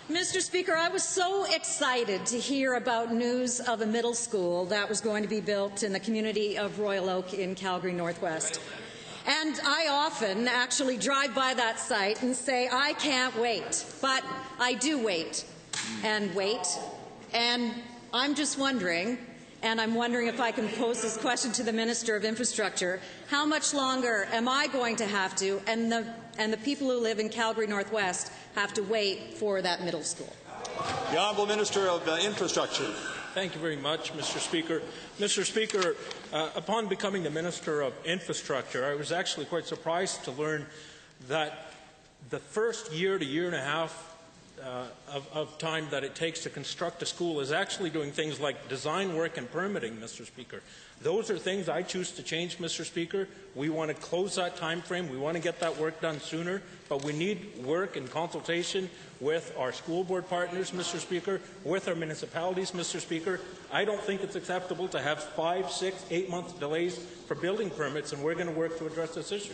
Mr. Speaker, I was so excited to hear about news of a middle school that was going to be built in the community of Royal Oak in Calgary-North West. And I often actually drive by that site and say, I can't wait. But I do wait and wait. And I'm just wondering, and I'm wondering if I can pose this question to the Minister of Infrastructure, how much longer am I going to have to, and the people who live in Calgary-North West, have to wait for that middle school? The Honourable Minister of Infrastructure. Thank you very much, Mr. Speaker. Mr. Speaker, upon becoming the Minister of Infrastructure, I was actually quite surprised to learn that the first year to year and a half of time that it takes to construct a school is actually doing things like design work and permitting, Mr. Speaker. Those are things I choose to change, Mr. Speaker. We want to close that time frame. We want to get that work done sooner, but we need work in consultation with our school board partners, Mr. Speaker, with our municipalities, Mr. Speaker. I don't think it's acceptable to have 5, 6, 8 month delays for building permits, and we're going to work to address this issue.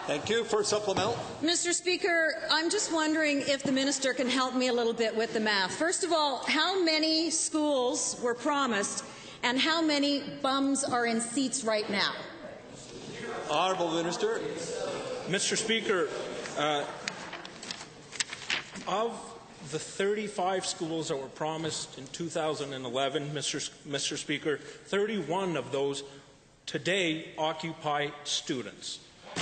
Thank you. For supplemental. Mr. Speaker, I'm just wondering if the minister can help me a little bit with the math. First of all, how many schools were promised and how many bums are in seats right now? Honourable Minister. Mr. Speaker, of the 35 schools that were promised in 2011, Mr. Speaker, 31 of those today occupy students. The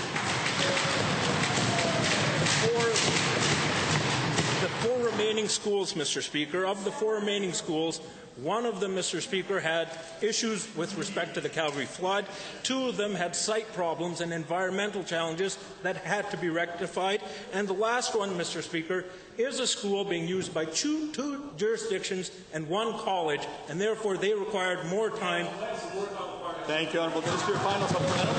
four remaining schools, Mr. Speaker, of the four remaining schools, one of them, Mr. Speaker, had issues with respect to the Calgary flood. 2 of them had site problems and environmental challenges that had to be rectified. And the last one, Mr. Speaker, is a school being used by two jurisdictions and 1 college, and therefore they required more time. Thank you, Honourable Minister. Final supplemental.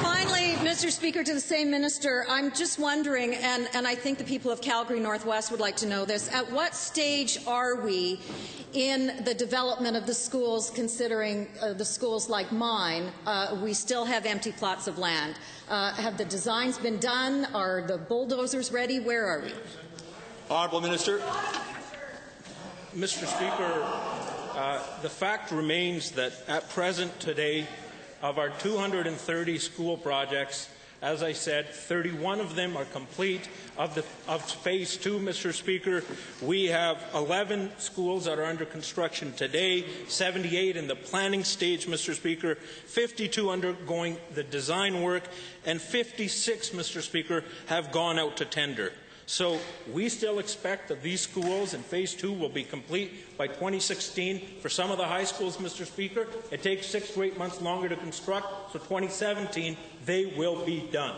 Finally, Mr. Speaker, to the same minister, I'm just wondering, and I think the people of Calgary-North West would like to know this, at what stage are we in the development of the schools, considering the schools like mine? We still have empty plots of land. Have the designs been done? Are the bulldozers ready? Where are we? Honourable Minister. Mr. Speaker, the fact remains that at present today, of our 230 school projects, as I said, 31 of them are complete. Of Phase 2, Mr. Speaker, we have 11 schools that are under construction today, 78 in the planning stage, Mr. Speaker, 52 undergoing the design work, and 56, Mr. Speaker, have gone out to tender. So we still expect that these schools in Phase 2 will be complete by 2016. For some of the high schools, Mr. Speaker, it takes 6 to 8 months longer to construct, so 2017 they will be done.